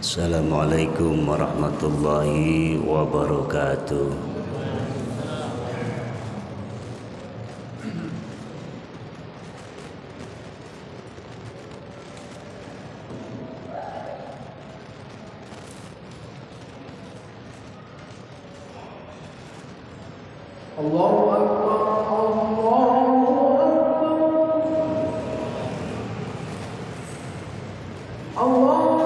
Assalamualaikum warahmatullahi wabarakatuh. Allahu Akbar, Allahu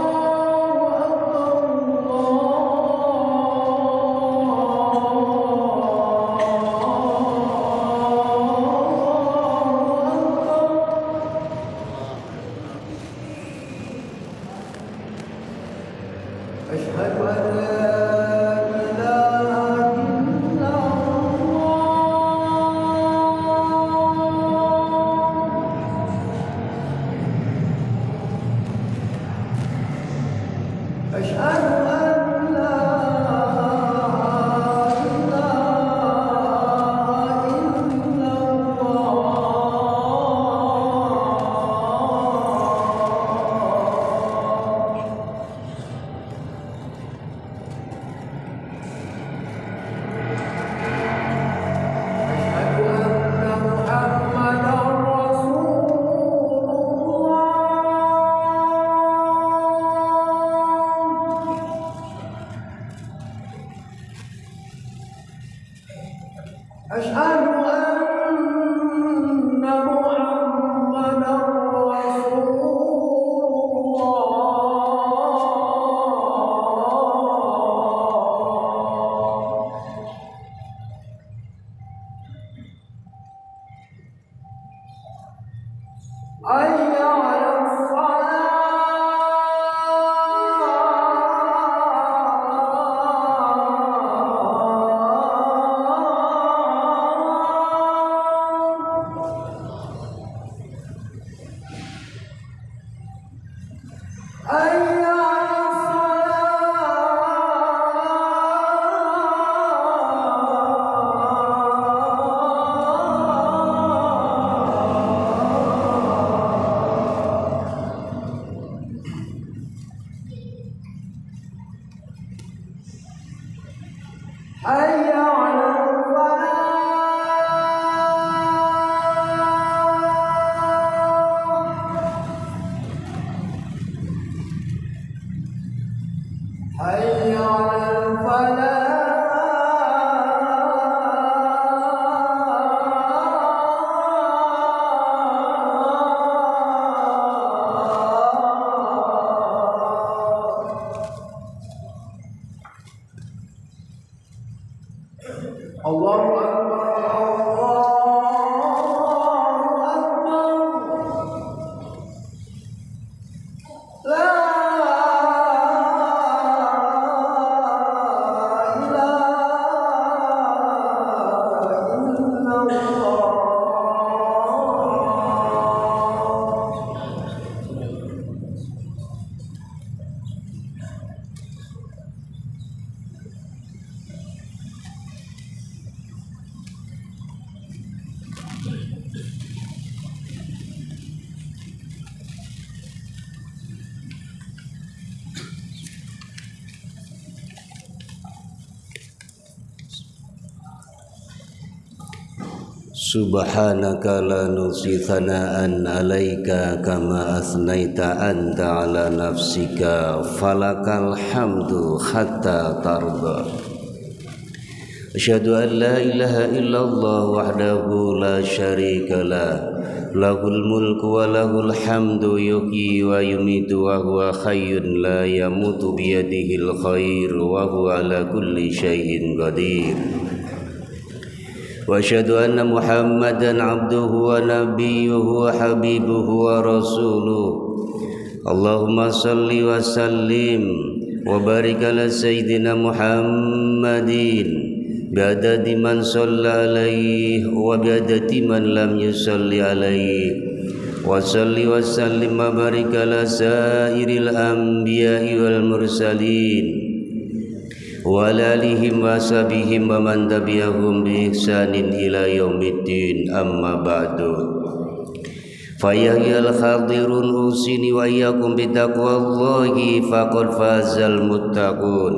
Subhanaka la nuhsi thana'an 'alaika kama asnaita anta 'ala nafsika falakal hamdu hatta tarda. Asyhadu an la ilaha illallah wahdahu la syarika lah, lahul mulku wa lahul hamdu yuhyi wa yumitu wa huwa hayyun la yamutu biyadihil khair wa huwa ala kulli syai'in qadir. Wa asyhadu anna Muhammadan abduhu wa nabiyyuhu wa habibuhu wa rasuluh. Allahumma salli wa sallim wa barik ala sayyidina Muhammadin bi'adadi man shalla alaihi wa bi'adadi man lam yusalli alaihi wa salli wa sallim wa barik ala sairil anbiya'i wal mursalin wa alihim wa sahbihim wa man tabi'ahum bi ihsanin ila yaumiddin amma ba'du. فيا أيها الحاضرون أوصيني وإياكم بتقوى الله فقد فاز المتقون.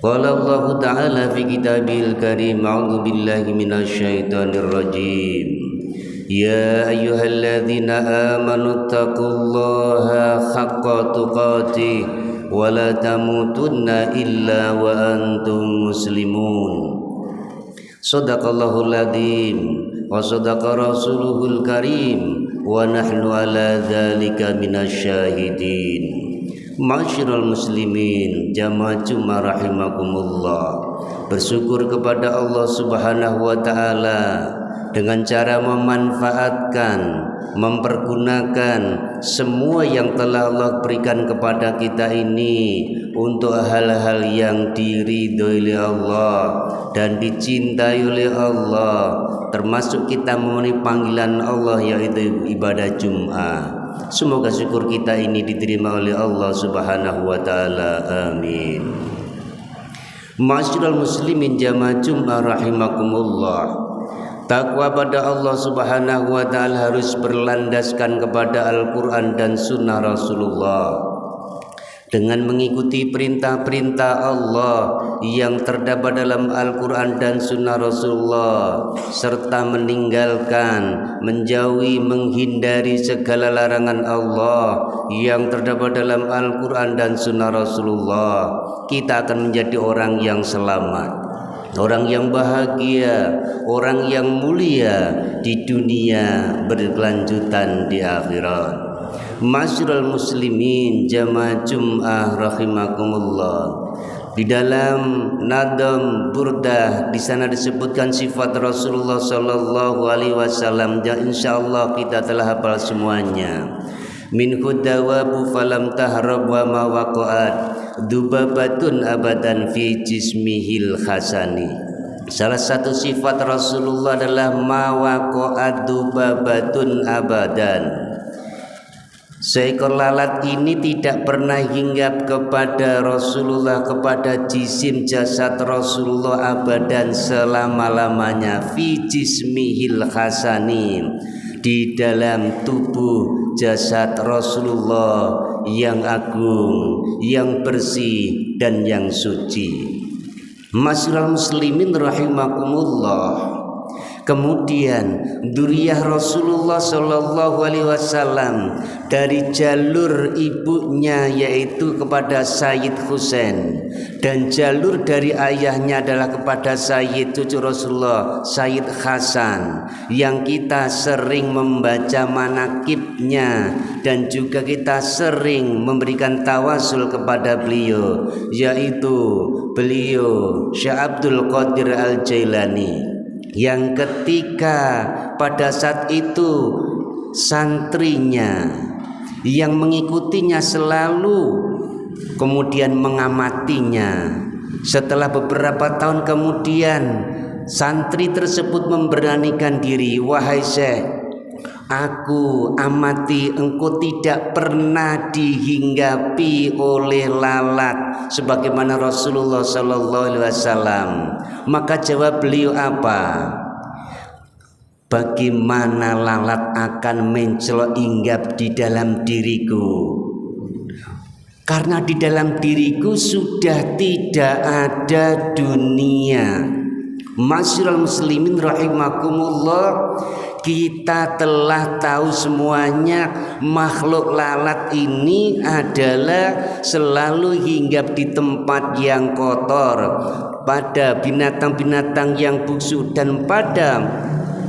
قال الله تعالى في كتابه الكريم أعوذ بالله من الشيطان الرجيم يا أيها الذين آمنوا اتقوا الله حق تقاته ولا تموتن إلا وأنتم مسلمون. صدق الله العظيم وصدق رسوله الكريم ونحن على ذلك من الشاهدين. Ma'asyiral muslimin, jamaah Jumat rahimakumullah. Bersyukur kepada Allah Subhanahu wa taala dengan cara memanfaatkan, mempergunakan semua yang telah Allah berikan kepada kita ini untuk hal-hal yang diridhoi oleh Allah dan dicintai oleh Allah, termasuk kita memenuhi panggilan Allah yaitu ibadah Jumat. Semoga syukur kita ini diterima oleh Allah Subhanahu wa taala. Amin. Ma'asyiral muslimin jamaah Jumat rahimakumullah. Takwa pada Allah Subhanahu wa taala harus berlandaskan kepada Al-Qur'an dan sunnah Rasulullah. Dengan mengikuti perintah-perintah Allah yang terdapat dalam Al-Quran dan Sunnah Rasulullah, serta meninggalkan, menjauhi, menghindari segala larangan Allah yang terdapat dalam Al-Quran dan Sunnah Rasulullah, kita akan menjadi orang yang selamat, orang yang bahagia, orang yang mulia di dunia, berkelanjutan di akhirat. Ma'asyiral muslimin jamaah Jumat rahimakumullah. Di dalam nadam burdah di sana disebutkan sifat Rasulullah sallallahu alaihi wasallam yang insyaallah kita telah hafal semuanya. Min hudawabu falam tahrab wa ma waqa'at dubabatun abadan fi jismihil khasani. Salah satu sifat Rasulullah adalah ma waqa'at dubabatun abadan. Seekor lalat ini tidak pernah hinggap kepada Rasulullah, kepada jisim jasad Rasulullah abadan, selama-lamanya. Fi jismihil khasani, di dalam tubuh jasad Rasulullah yang agung, yang bersih dan yang suci. Ma'asyiral muslimin rahimakumullah. Kemudian dzurriyyah Rasulullah sallallahu alaihi wasallam dari jalur ibunya yaitu kepada Sayyid Husain, dan jalur dari ayahnya adalah kepada Sayyid cucu Rasulullah Sayyid Hasan, yang kita sering membaca manakibnya dan juga kita sering memberikan tawasul kepada beliau, yaitu beliau Syekh Abdul Qadir Al-Jailani, yang ketika pada saat itu santrinya yang mengikutinya selalu kemudian mengamatinya. Setelah beberapa tahun kemudian santri tersebut memberanikan diri, wahai Syekh, aku amati engkau tidak pernah dihinggapi oleh lalat sebagaimana Rasulullah sallallahu alaihi wasallam. Maka jawab beliau apa? Bagaimana lalat akan mencelok hinggap di dalam diriku? Karena di dalam diriku sudah tidak ada dunia. Ma'asyiral muslimin rahimakumullah, kita telah tahu semuanya makhluk lalat ini adalah selalu hinggap di tempat yang kotor, pada binatang-binatang yang busuk dan pada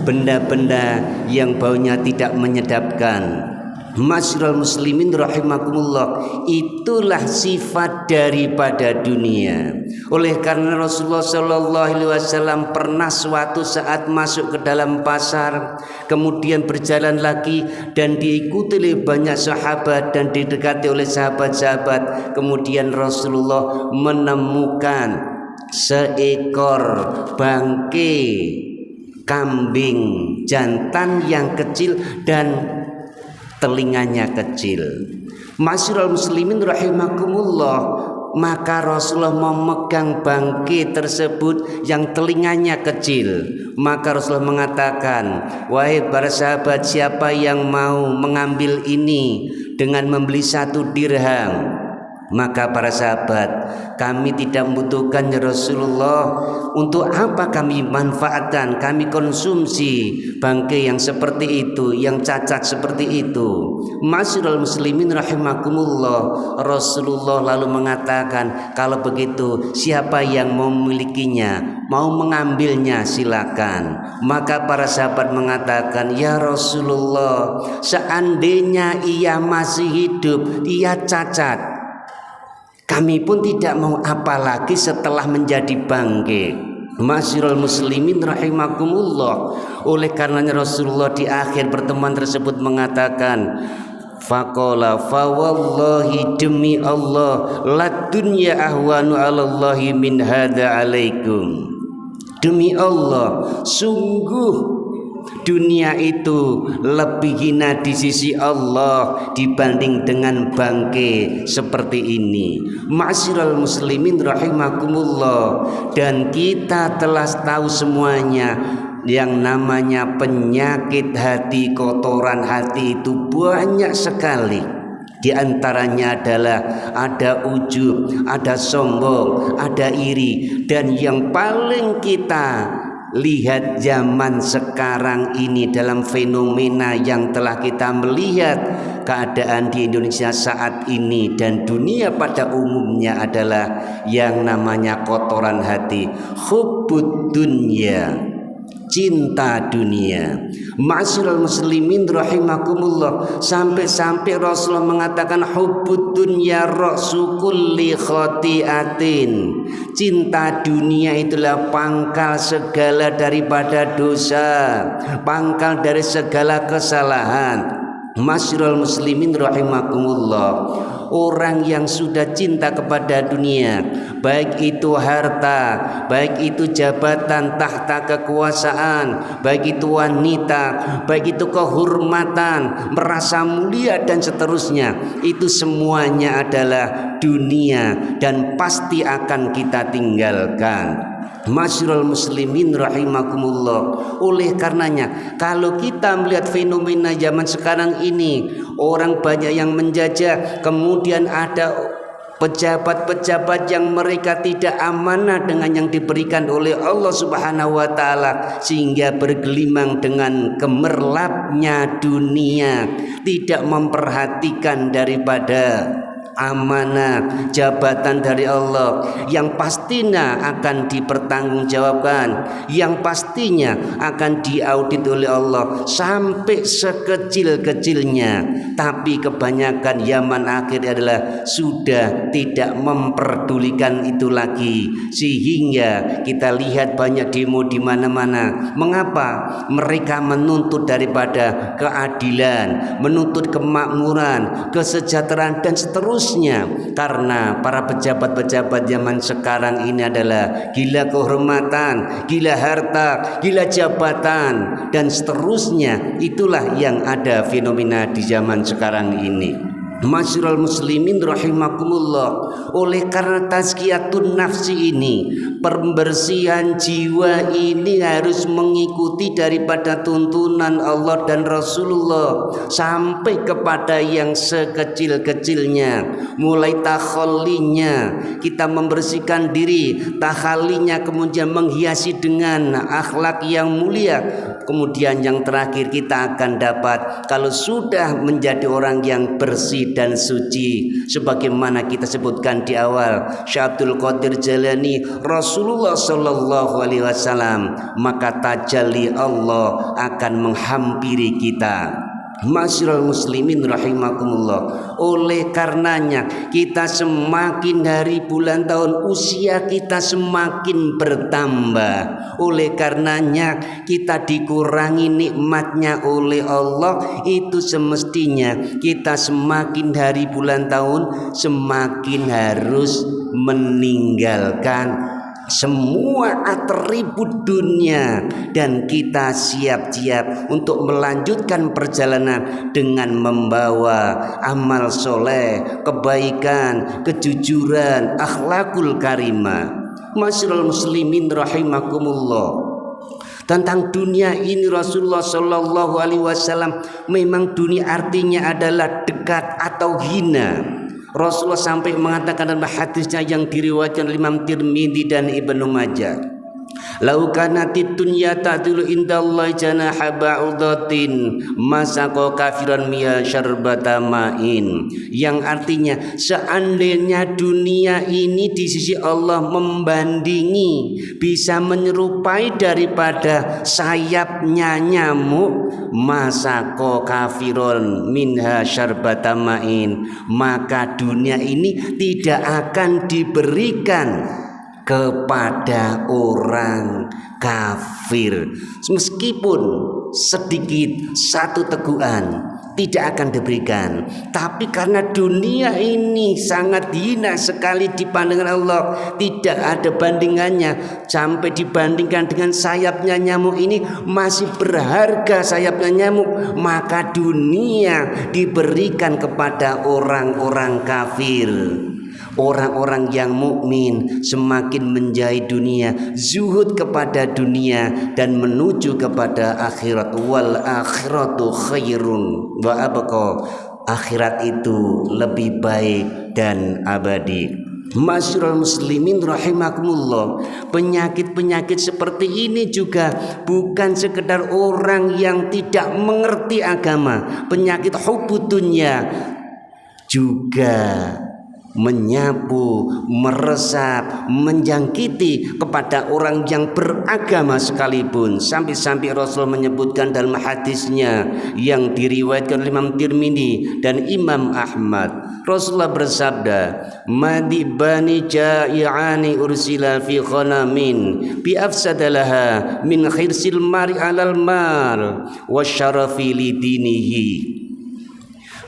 benda-benda yang baunya tidak menyedapkan. Ma'asyiral muslimin rahimakumullah, itulah sifat daripada dunia. Oleh karena Rasulullah sallallahu alaihi wasallam pernah suatu saat masuk ke dalam pasar, kemudian berjalan lagi dan diikuti oleh banyak sahabat dan didekati oleh sahabat-sahabat. Kemudian Rasulullah menemukan seekor bangkai kambing jantan yang kecil dan telinganya kecil. Ma'asyiral muslimin rahimakumullah, maka Rasulullah memegang bangkai tersebut yang telinganya kecil. Maka Rasulullah mengatakan, wahai para sahabat, siapa yang mau mengambil ini dengan membeli 1 dirham? Maka para sahabat, kami tidak membutuhkan ya Rasulullah, untuk apa kami manfaatkan, kami konsumsi bangkai yang seperti itu, yang cacat seperti itu. Ma'asyiral muslimin rahimakumullah, Rasulullah lalu mengatakan, kalau begitu siapa yang mau memilikinya, mau mengambilnya, silakan. Maka para sahabat mengatakan, ya Rasulullah, seandainya ia masih hidup, ia cacat, kami pun tidak mau, apalagi setelah menjadi bangkai. Ma'asyiral muslimin rahimakumullah. Oleh karenanya Rasulullah di akhir pertemuan tersebut mengatakan, faqala fa wallahi, demi Allah, la dunya ahwanu 'alallahi min hadza 'alaikum. Demi Allah, sungguh dunia itu lebih hina di sisi Allah dibanding dengan bangkai seperti ini. Ma'asyiral muslimin rahimakumullah. Dan kita telah tahu semuanya, yang namanya penyakit hati, kotoran hati itu banyak sekali. Di antaranya adalah ada ujub, ada sombong, ada iri, dan yang paling kita lihat zaman sekarang ini dalam fenomena yang telah kita melihat keadaan di Indonesia saat ini dan dunia pada umumnya adalah yang namanya kotoran hati, hubbud dunya, cinta dunia. Ma'asyiral muslimin rahimakumullah, sampai-sampai Rasulullah mengatakan hubbud dunya ra'su kulli khati'atin. Cinta dunia itulah pangkal segala daripada dosa, pangkal dari segala kesalahan. Ma'asyiral muslimin rahimakumullah, orang yang sudah cinta kepada dunia, baik itu harta, baik itu jabatan, tahta kekuasaan, baik itu wanita, baik itu kehormatan, merasa mulia dan seterusnya, itu semuanya adalah dunia dan pasti akan kita tinggalkan. Ma'asyiral muslimin rahimakumullah. Oleh karenanya, kalau kita melihat fenomena zaman sekarang ini, orang banyak yang menjajah, kemudian ada pejabat-pejabat yang mereka tidak amanah dengan yang diberikan oleh Allah Subhanahu wa taala, sehingga bergelimang dengan gemerlapnya dunia, tidak memperhatikan daripada amanah jabatan dari Allah yang pastinya akan dipertanggungjawabkan, yang pastinya akan diaudit oleh Allah sampai sekecil-kecilnya. Tapi kebanyakan zaman akhir adalah sudah tidak memperdulikan itu lagi, sehingga kita lihat banyak demo di mana-mana. Mengapa? Mereka menuntut daripada keadilan, menuntut kemakmuran, kesejahteraan dan seterusnya. Karena para pejabat-pejabat zaman sekarang ini adalah gila kehormatan, gila harta, gila jabatan dan seterusnya. Itulah yang ada fenomena di zaman sekarang ini. Ma'asyiral muslimin rahimakumullah. Oleh karena tazkiyatun nafsi ini, pembersihan jiwa ini harus mengikuti daripada tuntunan Allah dan Rasulullah sampai kepada yang sekecil-kecilnya, mulai takhallinya, kita membersihkan diri, takhalinya, kemudian menghiasi dengan akhlak yang mulia, kemudian yang terakhir kita akan dapat kalau sudah menjadi orang yang bersih dan suci, sebagaimana kita sebutkan di awal, Syekh Abdul Qadir Jailani, Rasulullah sallallahu alaihi wasallam, maka tajalli Allah akan menghampiri kita. Ma'asyiral muslimin rahimakumullah. Oleh karenanya kita semakin hari bulan tahun usia kita semakin bertambah. Oleh karenanya kita dikurangi nikmatnya oleh Allah, itu semestinya kita semakin hari bulan tahun semakin harus meninggalkan semua atribut dunia, dan kita siap-siap untuk melanjutkan perjalanan dengan membawa amal soleh, kebaikan, kejujuran, akhlakul karimah. Masyarul muslimin rahimakumullah. Tentang dunia ini Rasulullah Shallallahu Alaihi Wasallam, memang dunia artinya adalah dekat atau hina. Rasulullah sampai mengatakan dalam hadisnya yang diriwayatkan Imam Tirmidzi dan Ibnu Majah, "Lau kanatid dunya ta'dilu indallahi janaha ba'udatin masaqo kafiran miya syarbata ma'in." Yang artinya seandainya dunia ini di sisi Allah membandingi, bisa menyerupai daripada sayapnya nyamuk, masaqo kafiron minha syarbata ma'in, maka dunia ini tidak akan diberikan kepada orang kafir, meskipun sedikit satu teguhan tidak akan diberikan. Tapi karena dunia ini sangat hina sekali di pandangan Allah, tidak ada bandingannya, sampai dibandingkan dengan sayapnya nyamuk ini masih berharga sayapnya nyamuk, maka dunia diberikan kepada orang-orang kafir. Orang-orang yang mukmin semakin menjauhi dunia, zuhud kepada dunia dan menuju kepada akhirat. Wal akhiratu khairun wa abqa. Akhirat itu lebih baik dan abadi. Masyarul muslimin rahimakumullah. Penyakit-penyakit seperti ini juga bukan sekedar orang yang tidak mengerti agama. Penyakit hubbud dunya juga menyapu, meresap, menjangkiti kepada orang yang beragama sekalipun. Sampai-sampai Rasul menyebutkan dalam hadisnya yang diriwayatkan oleh Imam Tirmidzi dan Imam Ahmad, Rasulullah bersabda, "Madibani ja'i'ani ursila fi khanamin bi afsadalaha min khirsil mari 'alal mar wa syarafi li dinihi."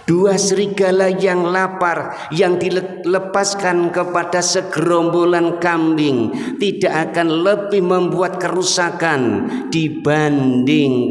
Dua serigala yang lapar yang dilepaskan kepada segerombolan kambing tidak akan lebih membuat kerusakan dibanding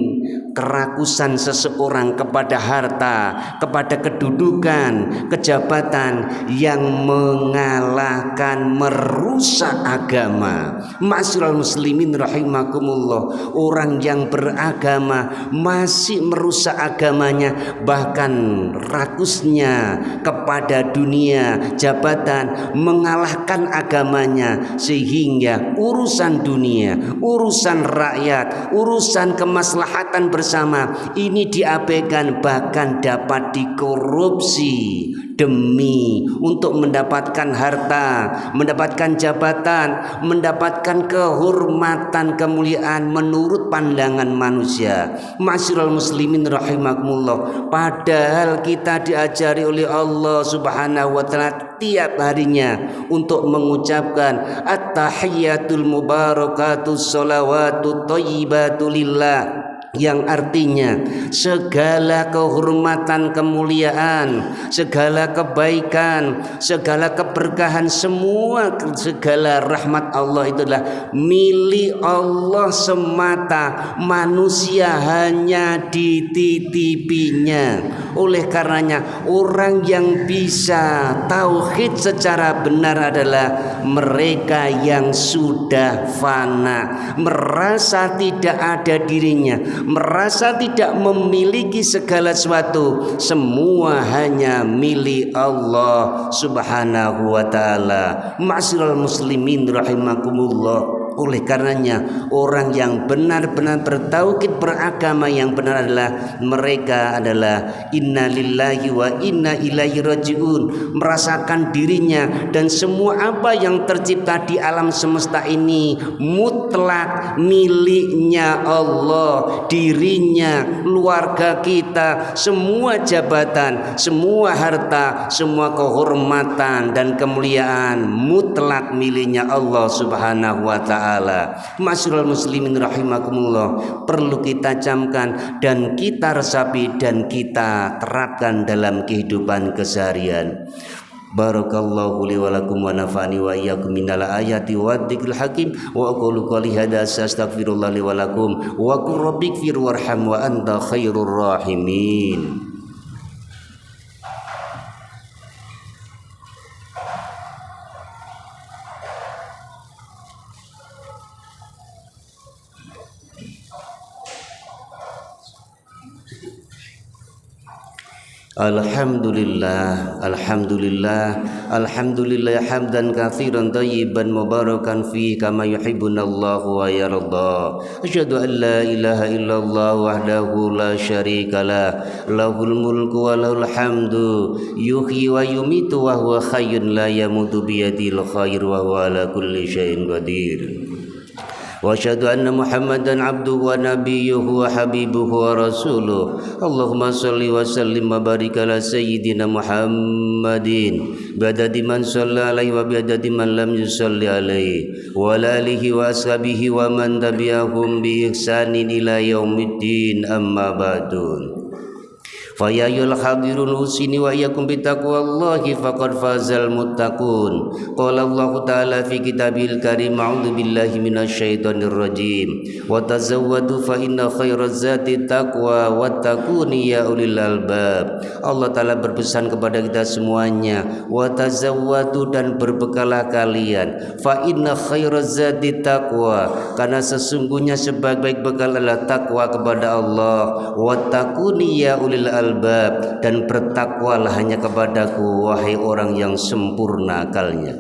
kerakusan seseorang kepada harta, kepada kedudukan, kejabatan yang mengalahkan, merusak agama. Ma'asyiral muslimin rahimakumullah, orang yang beragama masih merusak agamanya, bahkan rakusnya kepada dunia, jabatan, mengalahkan agamanya, sehingga urusan dunia, urusan rakyat, urusan kemaslahatan bersama ini diabaikan, bahkan dapat dikorupsi demi untuk mendapatkan harta, mendapatkan jabatan, mendapatkan kehormatan, kemuliaan menurut pandangan manusia. Ma'asyiral muslimin rahimakumullah, padahal kita diajari oleh Allah Subhanahu wa taala tiap harinya untuk mengucapkan at-tahiyyatul mubarakatus sholawatut thayyibatu lillah, yang artinya segala kehormatan, kemuliaan, segala kebaikan, segala keberkahan, segala rahmat Allah itulah milik Allah semata, manusia hanya dititipinya. Oleh karenanya orang yang bisa tauhid secara benar adalah mereka yang sudah fana, merasa tidak ada dirinya, merasa tidak memiliki segala sesuatu, semua hanya milik Allah Subhanahu wa taala. Ma'asyiral muslimin rahimakumullah. Oleh karenanya orang yang benar-benar bertauhid, beragama yang benar adalah mereka adalah inna lillahi wa inna ilaihi rajiun, merasakan dirinya dan semua apa yang tercipta di alam semesta ini mutlak miliknya Allah, dirinya, keluarga kita, semua jabatan, semua harta, semua kehormatan dan kemuliaan mutlak miliknya Allah Subhanahu wa taala. Masyarul muslimin rahimakumullah, perlu kita camkan dan kita resapi dan kita terapkan dalam kehidupan keseharian. Barakallahu li wa lakum wa nafa'ani wa iyyakum minal ayati wa dzikril hakim wa aqulu qouli hadza astaghfirullah li wa lakum wa qur rabbighfir warham wa anta khairur rahimin. Alhamdulillah, alhamdulillah, alhamdulillah hamdan katsiran thayyiban mubarakan fi kama yuhibbunallahu wa yarda. Asyhadu an la ilaha illallah wahdahu la syarikalah, lahul mulku wa lahul hamdu, yuhyi wa yumitu wa huwa hayyun la yamutu biyadil khair wa huwa ala kulli syai'in qadir. Wa asyhadu anna Muhammadan abduhu wa nabiyyuhu wa habibuhu wa rasuluh. Allahumma shalli wa sallim wa barik ala sayyidina Muhammadin biadadi man shalla alaihi wa biadadi man lam yusalli alaihi wa ala alihi wa ashabihi wa man tabi'ahum bi ihsanin ila yaumiddin amma ba'du. Fa ya ayyuhal hadirun usini wa iyyakum bittaqwallahi faqad fazal muttaqun. Qala Allah ta'ala fi kitabil karim a'udzu billahi minasyaitonir rajim wa tazawwadu fa inna khairaz zati taqwa wattaquni ya ulil albab. Allah ta'ala berpesan kepada kita semuanya, wa tazawwadu dan berbekalah kalian, fa inna khairaz zati taqwa, karena sesungguhnya sebaik-baik bekal adalah takwa kepada Allah, wattaquni ya ulil albab, dan bertakwalah hanya kepadaku wahai orang yang sempurna akalnya.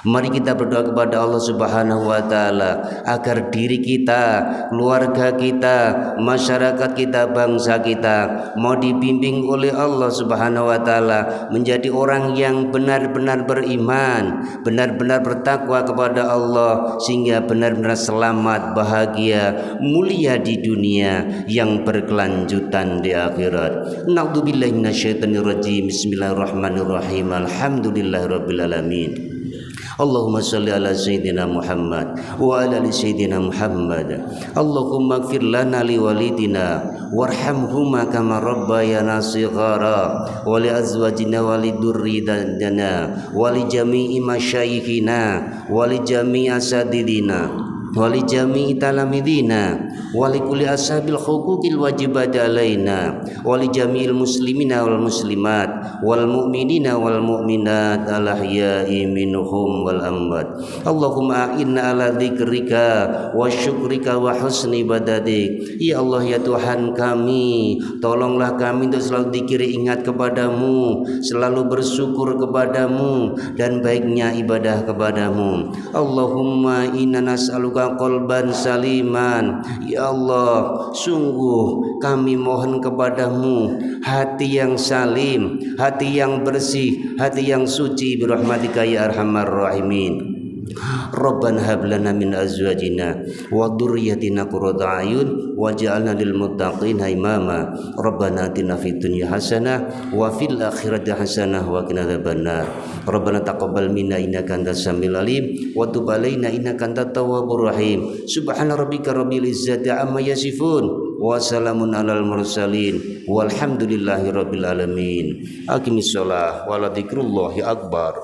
Mari kita berdoa kepada Allah Subhanahu wa taala agar diri kita, keluarga kita, masyarakat kita, bangsa kita mau dibimbing oleh Allah Subhanahu wa taala menjadi orang yang benar-benar beriman, benar-benar bertakwa kepada Allah, sehingga benar-benar selamat, bahagia, mulia di dunia yang berkelanjutan di akhirat. Na'udzubillahi minasyaitonir rajim. Bismillahirrahmanirrahim. Alhamdulillahirabbil alamin. Allahumma salli ala sayyidina Muhammad wa ala ali sayyidina Muhammad. Allahumma ighfir lana li walidina warhamhuma kama rabbayana shighara wa li azwajina wa li dzurriyyatina wa li jami'i masyayikhina wa li jami'i asadidina wali jami'i talamidina wali kulli ashabil huquqil wajibat alaina wali jami'il muslimina wal muslimat wal mu'minina wal mu'minat al ahya'i minhum wal amwat. Allahumma a'inna ala dzikrika wa syukrika wa husni ibadatik. Ya Allah, ya Tuhan kami, tolonglah kami untuk selalu dzikir, ingat kepadamu, selalu bersyukur kepadamu, dan baiknya ibadah kepadamu. Allahumma inna nas'aluka qalban saliman. Ya Allah, sungguh kami mohon kepadamu hati yang salim, hati yang bersih, hati yang suci, birahmatika ya arhamar rahimin. Rabbana hab lana min azwajina wa dzurriyyatina qurrata a'yun waj'alna lil muttaqina imama. Rabbana atina fid dunya hasanah wa fil akhirati hasanah wa qina adzabannar. Rabbana taqabbal minna innaka antas samiul alim wa tub alaina innaka antat tawwabur rahim. Subhana rabbika rabbil izzati amma yasifun wa salamun alal mursalin walhamdulillahi rabbil alamin. Aqimissalah wa la dzikrullahi akbar.